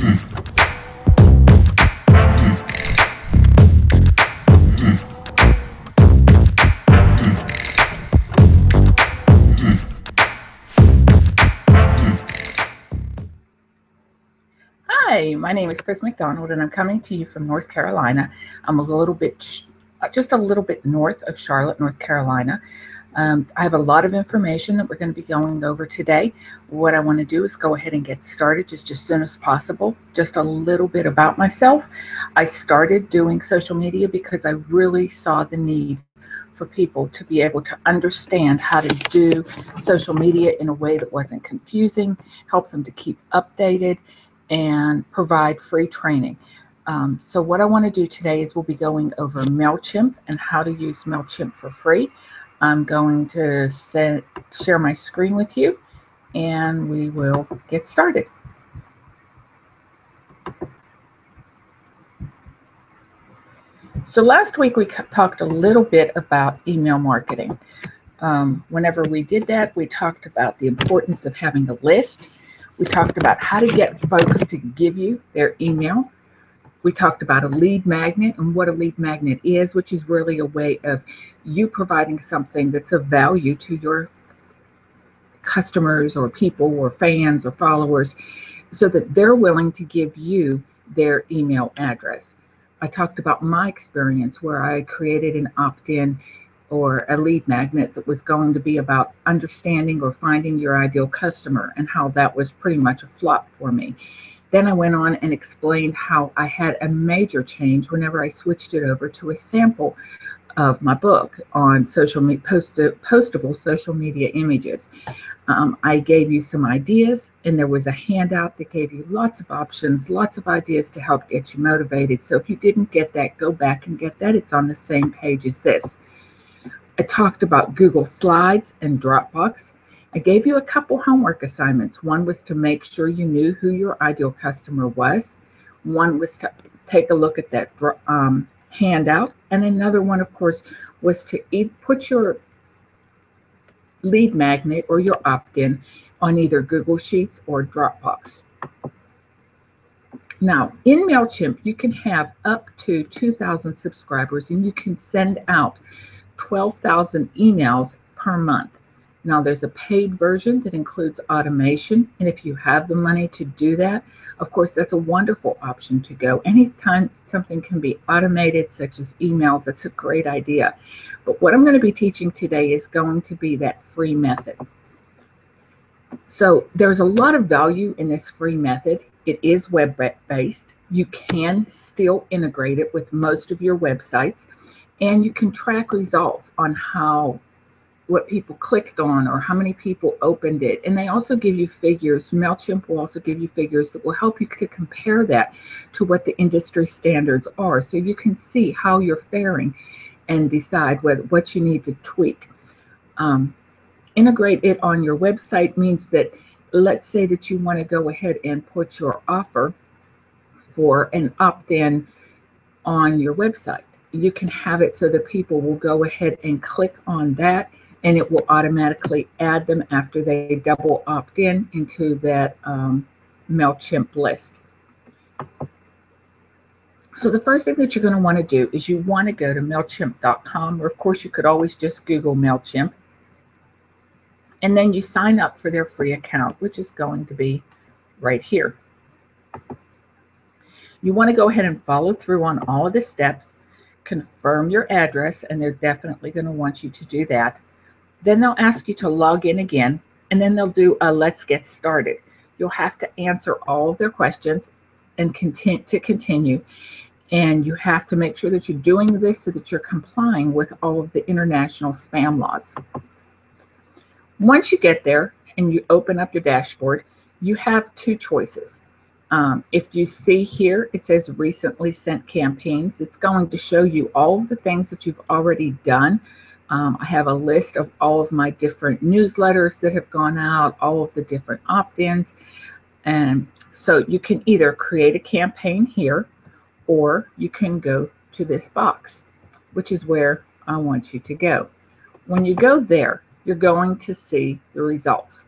Hi, my name is Chris McDonald, and I'm coming to you from North Carolina. I'm just a little bit north of Charlotte, North Carolina. I have a lot of information that we're going to be going over today. What I want to do is go ahead and get started just as soon as possible. Just a little bit about myself. I started doing social media because I really saw the need for people to be able to understand how to do social media in a way that wasn't confusing, help them to keep updated, and provide free training. So what I want to do today is we'll be going over MailChimp and how to use MailChimp for free. I'm going to share my screen with you, and we will get started. So last week we talked a little bit about email marketing. Whenever we did that, we talked about the importance of having a list. We talked about how to get folks to give you their email. We talked about a lead magnet and what a lead magnet is, which is really a way of you providing something that's of value to your customers or people or fans or followers so that they're willing to give you their email address. I talked about my experience where I created an opt-in or a lead magnet that was going to be about understanding or finding your ideal customer, and how that was pretty much a flop for me. Then I went on and explained how I had a major change whenever I switched it over to a sample of my book on postable social media images. I gave you some ideas, and there was a handout that gave you lots of options, lots of ideas to help get you motivated. So if you didn't get that, go back and get that. It's on the same page as this. I talked about Google Slides and Dropbox. I gave you a couple homework assignments. One was to make sure you knew who your ideal customer was. One was to take a look at that handout. And another one, of course, was to put your lead magnet or your opt-in on either Google Sheets or Dropbox. Now, in MailChimp, you can have up to 2,000 subscribers, and you can send out 12,000 emails per month. Now, there's a paid version that includes automation, and if you have the money to do that, of course, that's a wonderful option to go. Anytime something can be automated, such as emails, that's a great idea. But what I'm going to be teaching today is going to be that free method. So there's a lot of value in this free method. It is web-based. You can still integrate it with most of your websites, and you can track results on what people clicked on or how many people opened it. And they also give you figures. MailChimp will also give you figures that will help you to compare that to what the industry standards are, so you can see how you're faring and decide what you need to tweak. Integrate it on your website means that, let's say that you want to go ahead and put your offer for an opt-in on your website. You can have it so that people will go ahead and click on that, and it will automatically add them after they double opt in into that MailChimp list. So the first thing that you're going to want to do is you want to go to MailChimp.com, or of course you could always just Google MailChimp. And then you sign up for their free account, which is going to be right here. You want to go ahead and follow through on all of the steps. Confirm your address, and they're definitely going to want you to do that. Then they'll ask you to log in again, and then they'll do a let's get started. You'll have to answer all of their questions and continue. And you have to make sure that you're doing this so that you're complying with all of the international spam laws. Once you get there and you open up your dashboard, you have two choices. If you see here, it says recently sent campaigns. It's going to show you all of the things that you've already done. I have a list of all of my different newsletters that have gone out, all of the different opt-ins. And so you can either create a campaign here, or you can go to this box, which is where I want you to go. When you go there, you're going to see the results.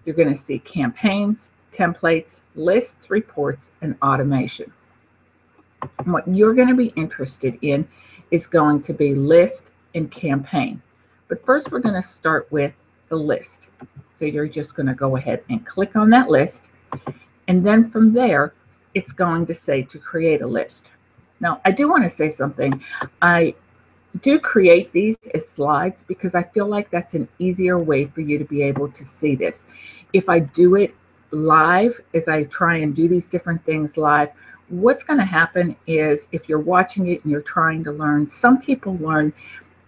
You're going to see campaigns, templates, lists, reports, and automation. And what you're going to be interested in is going to be list and campaign. But first, we're going to start with the list. So you're just going to go ahead and click on that list. And then from there, it's going to say to create a list. Now, I do want to say something. I do create these as slides because I feel like that's an easier way for you to be able to see this. If I do it live, as I try and do these different things live, what's going to happen is if you're watching it and you're trying to learn, some people learn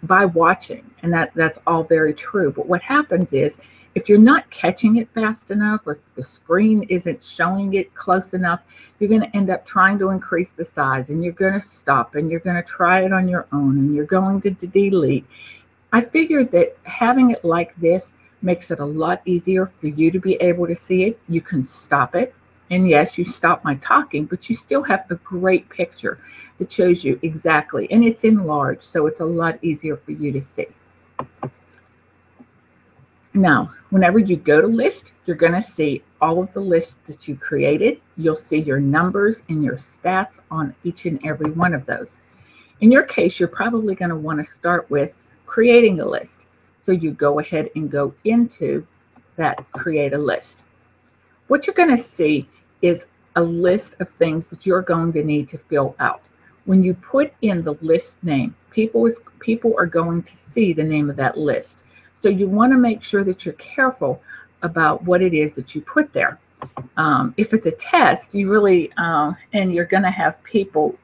by watching, and that's all very true. But what happens is if you're not catching it fast enough, or if the screen isn't showing it close enough, you're going to end up trying to increase the size, and you're going to stop, and you're going to try it on your own, and you're going to delete. I figured that having it like this makes it a lot easier for you to be able to see it. You can stop it. And yes, you stop my talking, but you still have a great picture that shows you exactly, and it's enlarged, so it's a lot easier for you to see. Now, whenever you go to list, you're going to see all of the lists that you created. You'll see your numbers and your stats on each and every one of those. In your case, you're probably going to want to start with creating a list. So you go ahead and go into that create a list. What you're going to see is a list of things that you're going to need to fill out. When you put in the list name, people are going to see the name of that list. So you want to make sure that you're careful about what it is that you put there. If it's a test, you really, and you're going to have people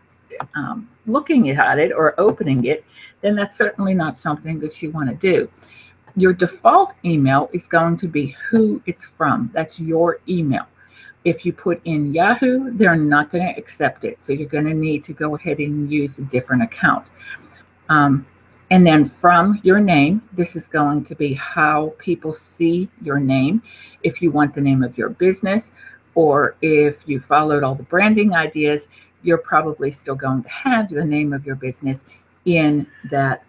looking at it or opening it, then that's certainly not something that you want to do. Your default email is going to be who it's from. That's your email. If you put in Yahoo, they're not going to accept it. So you're going to need to go ahead and use a different account. And then from your name, this is going to be how people see your name. If you want the name of your business, or if you followed all the branding ideas, you're probably still going to have the name of your business in that.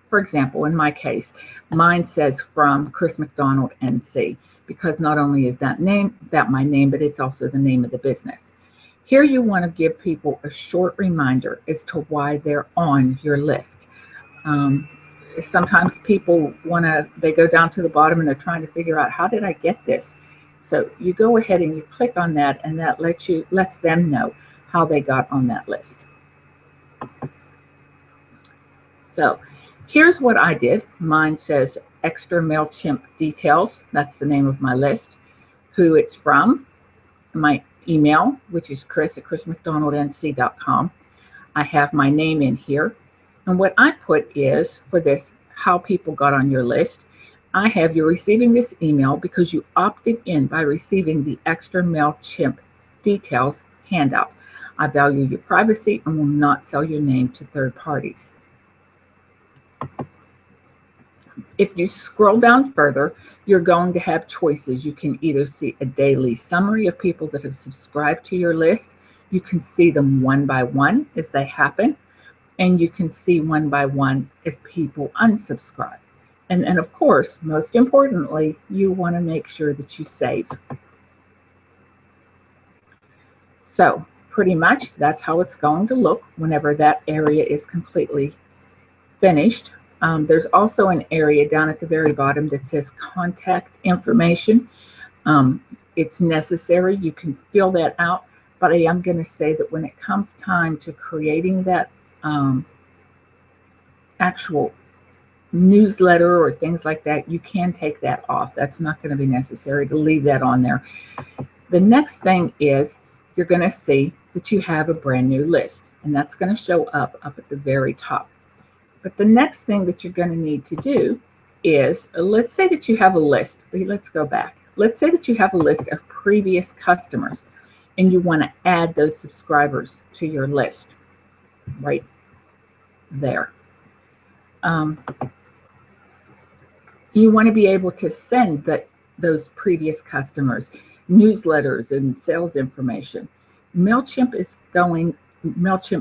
For example, in my case, mine says from Chris McDonald NC, because not only is that my name, but it's also the name of the business. Here you want to give people a short reminder as to why they're on your list. Sometimes people they go down to the bottom and they're trying to figure out, how did I get this? So you go ahead and you click on that, and that lets them know how they got on that list. So here's what I did. Mine says extra MailChimp details. That's the name of my list. Who it's from. My email, which is chris@chrismcdonaldnc.com. I have my name in here. And what I put is, for this, how people got on your list, I have you receiving this email because you opted in by receiving the extra MailChimp details handout. I value your privacy and will not sell your name to third parties. If you scroll down further, you're going to have choices. You can either see a daily summary of people that have subscribed to your list. You can see them one by one as they happen. And you can see one by one as people unsubscribe. And of course, most importantly, you want to make sure that you save. So pretty much that's how it's going to look whenever that area is completely finished. There's also an area down at the very bottom that says contact information. It's necessary. You can fill that out, but I am going to say that when it comes time to creating that actual newsletter or things like that, you can take that off. That's not going to be necessary to leave that on there. The next thing is you're going to see that you have a brand new list, and that's going to show up at the very top. But the next thing that you're going to need to do is, let's say that you have a list. Let's go back. Let's say that you have a list of previous customers and you want to add those subscribers to your list right there. You want to be able to send those previous customers newsletters and sales information. MailChimp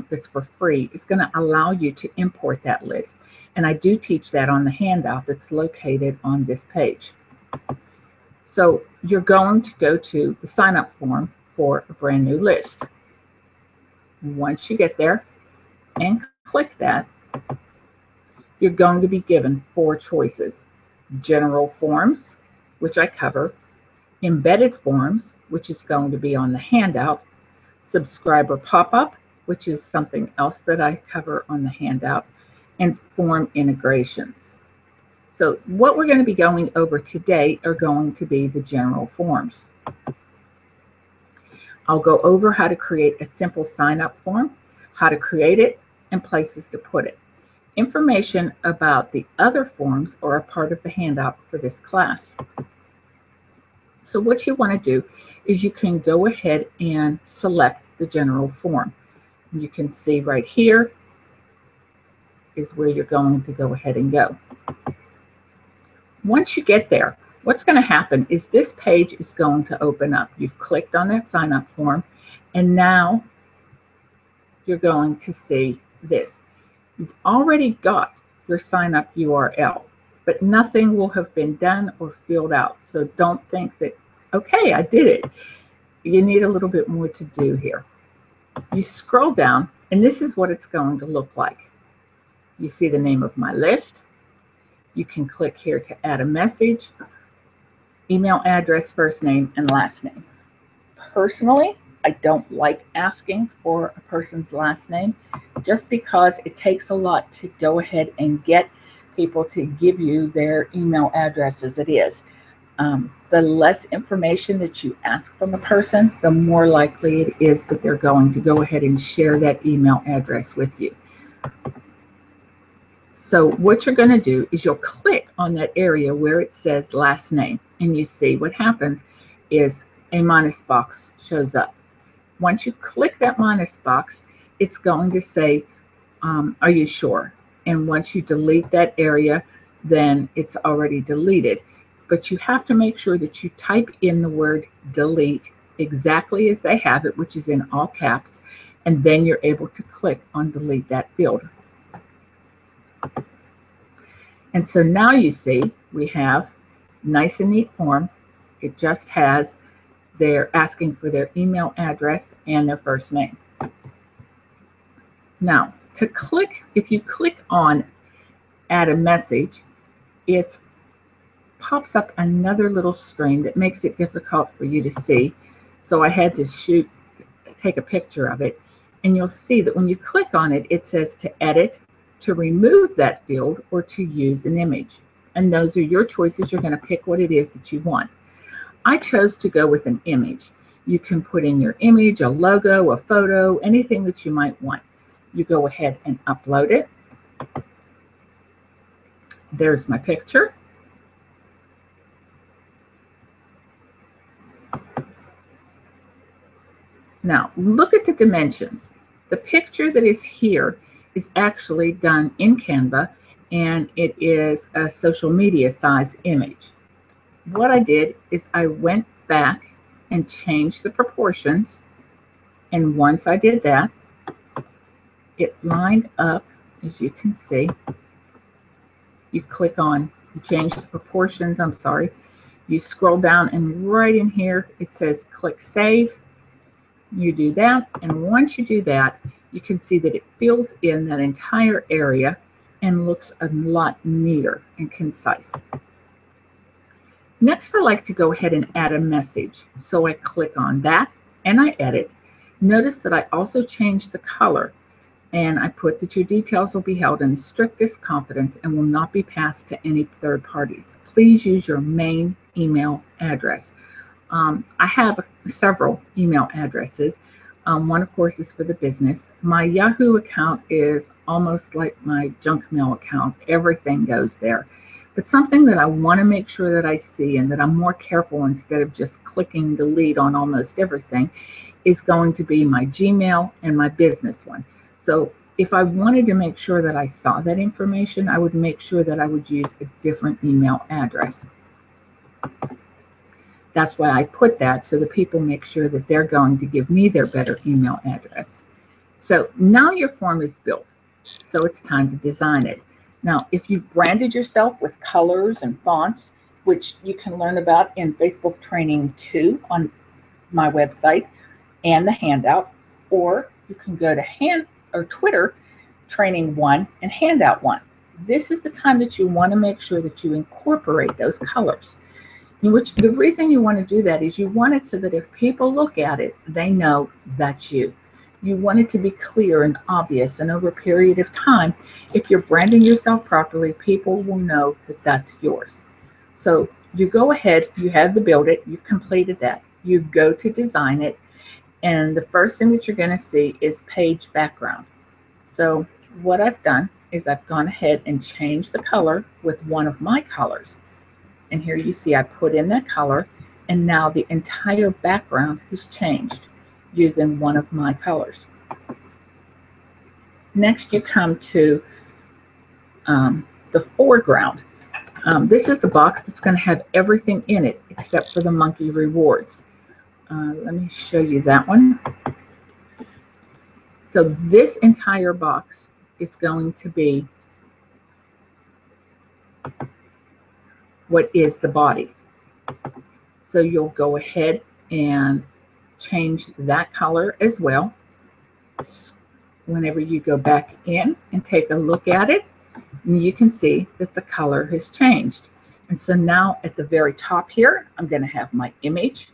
that's for free is going to allow you to import that list. And I do teach that on the handout that's located on this page. So you're going to go to the sign up form for a brand new list. Once you get there and click that, you're going to be given 4 choices: general forms, which I cover, embedded forms, which is going to be on the handout, subscriber pop-up, which is something else that I cover on the handout, and form integrations. So what we're going to be going over today are going to be the general forms. I'll go over how to create a simple sign-up form, how to create it, and places to put it. Information about the other forms are a part of the handout for this class. So what you want to do is you can go ahead and select the general form. You can see right here is where you're going to go ahead and go. Once you get there, what's going to happen is this page is going to open up. You've clicked on that sign up form, and now you're going to see this. You've already got your sign up URL, but nothing will have been done or filled out. So don't think that, okay, I did it. You need a little bit more to do here. You scroll down, and this is what it's going to look like. You see the name of my list. You can click here to add a message, email address, first name, and last name. Personally, I don't like asking for a person's last name just because it takes a lot to go ahead and get people to give you their email address as it is. The less information that you ask from a person, the more likely it is that they're going to go ahead and share that email address with you. So what you're going to do is you'll click on that area where it says last name, and you see what happens is a minus box shows up. Once you click that minus box, it's going to say, are you sure? And once you delete that area, then it's already deleted. But you have to make sure that you type in the word delete exactly as they have it, which is in all caps, and then you're able to click on delete that field. And so now you see we have nice and neat form. It just has they're asking for their email address and their first name. Now, to click, if you click on add a message, it pops up another little screen that makes it difficult for you to see. So I had to take a picture of it. And you'll see that when you click on it, it says to edit, to remove that field, or to use an image. And those are your choices. You're going to pick what it is that you want. I chose to go with an image. You can put in your image, a logo, a photo, anything that you might want. You go ahead and upload it. There's my picture. Now, look at the dimensions. The picture that is here is actually done in Canva, and it is a social media size image. What I did is I went back and changed the proportions, and once I did that, it lined up, as you can see. You click on, you change the proportions, you scroll down, and right in here it says click save. You do that, and once you do that, you can see that it fills in that entire area and looks a lot neater and concise. Next, I like to go ahead and add a message. So I click on that and I edit. Notice that I also changed the color, and I put that your details will be held in the strictest confidence and will not be passed to any third parties. Please use your main email address. I have several email addresses. One, of course, is for the business. My Yahoo account is almost like my junk mail account. Everything goes there. But something that I want to make sure that I see and that I'm more careful instead of just clicking delete on almost everything is going to be my Gmail and my business one. So if I wanted to make sure that I saw that information, I would make sure that I would use a different email address. That's why I put that, so that people make sure that they're going to give me their better email address. So now your form is built, so it's time to design it. Now, if you've branded yourself with colors and fonts, which you can learn about in Facebook Training 2 on my website and the handout, or you can go to Twitter Training 1 and Handout 1. This is the time that you want to make sure that you incorporate those colors. Which the reason you want to do that is you want it so that if people look at it, they know that's you. You want it to be clear and obvious, and over a period of time, if you're branding yourself properly, people will know that that's yours. So you go ahead, you have to build it, you've completed that. You go to design it, and the first thing that you're going to see is page background. So what I've done is I've gone ahead and changed the color with one of my colors. And here you see I put in that color, and now the entire background has changed using one of my colors. Next, you come to the foreground. This is the box that's going to have everything in it except for the monkey rewards. Let me show you that one. So this entire box is going to be what is the body. So you'll go ahead and change that color as well. Whenever you go back in and take a look at it, you can see that the color has changed. And so now at the very top here, I'm going to have my image.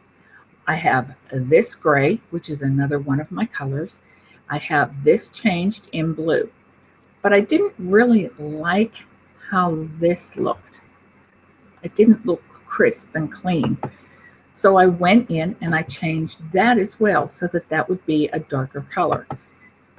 I have this gray, which is another one of my colors. I have this changed in blue. But I didn't really like how this looked. It didn't look crisp and clean. So I went in and I changed that as well so that that would be a darker color.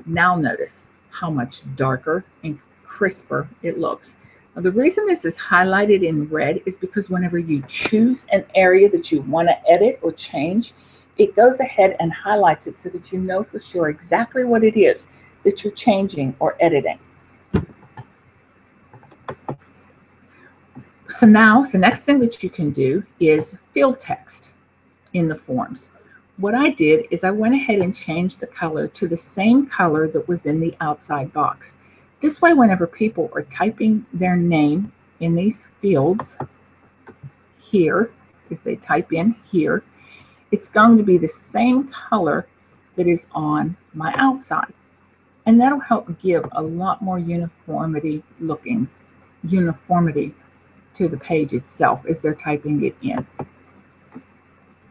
Now notice how much darker and crisper it looks. Now the reason this is highlighted in red is because whenever you choose an area that you want to edit or change, it goes ahead and highlights it so that you know for sure exactly what it is that you're changing or editing. So now the next thing that you can do is field text in the forms. What I did is I went ahead and changed the color to the same color that was in the outside box. This way, whenever people are typing their name in these fields here, as they type in here, it's going to be the same color that is on my outside. And that'll help give a lot more uniformity to the page itself as they're typing it in.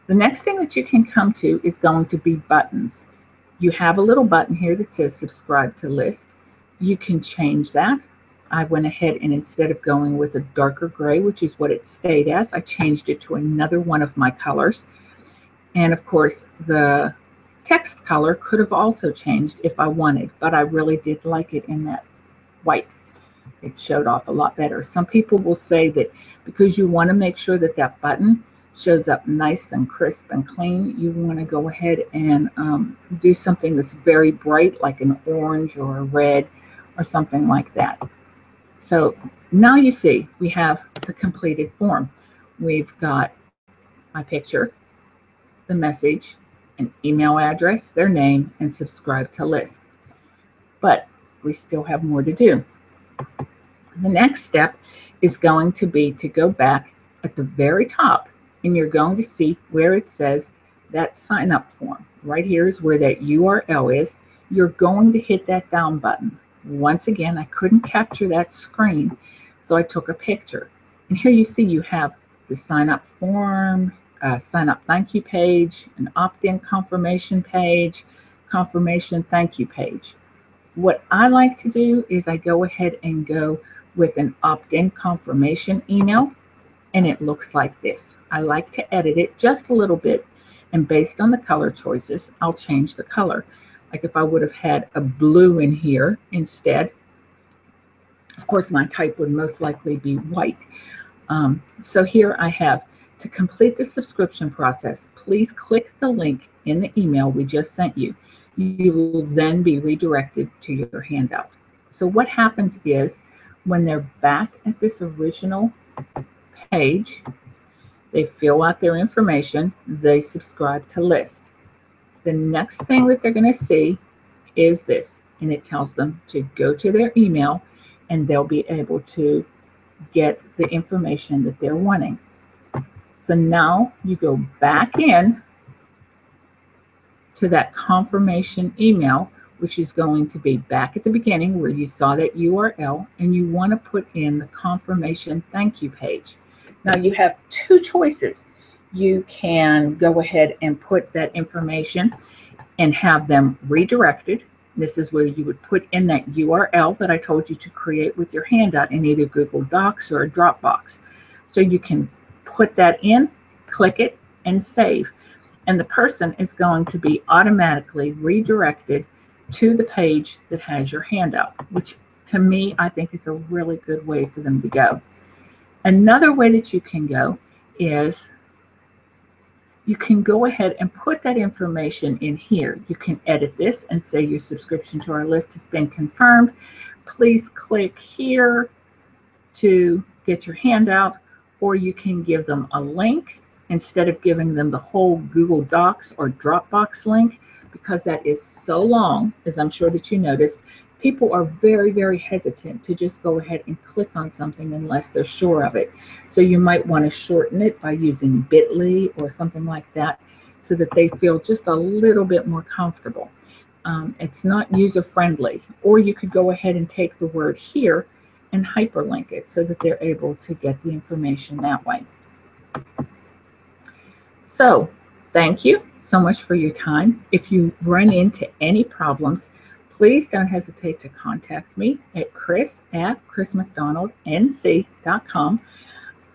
The next thing that you can come to is going to be buttons. You have a little button here that says subscribe to list. You can change that. I went ahead and instead of going with a darker gray, which is what it stayed as, I changed it to another one of my colors. And of course, the text color could have also changed if I wanted, but I really did like it in that white. It showed off a lot better. Some people will say that because you want to make sure that that button shows up nice and crisp and clean, you want to go ahead and do something that's very bright, like an orange or a red or something like that. So now you see we have the completed form. We've got my picture, the message, an email address, their name, and subscribe to list. But we still have more to do. The next step is going to be to go back at the very top, and you're going to see where it says that sign up form. Right here is where that URL is. You're going to hit that down button. Once again, I couldn't capture that screen, so I took a picture. And here you see you have the sign up form, sign up thank you page, an opt-in confirmation page, confirmation thank you page. What I like to do is I go ahead and go with an opt-in confirmation email, and it looks like this. I like to edit it just a little bit, and based on the color choices, I'll change the color. Like if I would have had a blue in here instead, of course my type would most likely be white. So here I have, to complete the subscription process, please click the link in the email we just sent you. You will then be redirected to your handout. So what happens is when they're back at this original page, they fill out their information, they subscribe to list. The next thing that they're going to see is this, and it tells them to go to their email and they'll be able to get the information that they're wanting. So now you go back in to that confirmation email, which is going to be back at the beginning where you saw that URL, and you want to put in the confirmation thank you page. Now you have two choices. You can go ahead and put that information and have them redirected. This is where you would put in that URL that I told you to create with your handout in either Google Docs or a Dropbox. So you can put that in, click it, and save. And the person is going to be automatically redirected to the page that has your handout, which to me, I think is a really good way for them to go. Another way that you can go is you can go ahead and put that information in here. You can edit this and say your subscription to our list has been confirmed. Please click here to get your handout, or you can give them a link instead of giving them the whole Google Docs or Dropbox link, because that is so long, as I'm sure that you noticed. People are very, very hesitant to just go ahead and click on something unless they're sure of it. So you might want to shorten it by using bit.ly or something like that so that they feel just a little bit more comfortable. It's not user-friendly. Or you could go ahead and take the word here and hyperlink it so that they're able to get the information that way. So thank you so much for your time. If you run into any problems, please don't hesitate to contact me at chris@chrismcdonaldnc.com.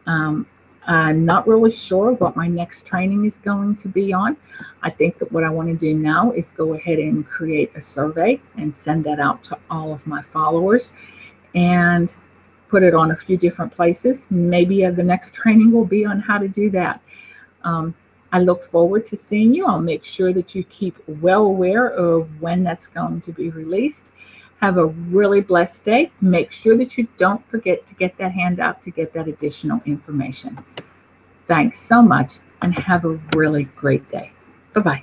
I'm not really sure what my next training is going to be on. I think that what I want to do now is go ahead and create a survey and send that out to all of my followers and put it on a few different places. Maybe the next training will be on how to do that. I look forward to seeing you. I'll make sure that you keep well aware of when that's going to be released. Have a really blessed day. Make sure that you don't forget to get that handout to get that additional information. Thanks so much and have a really great day. Bye-bye.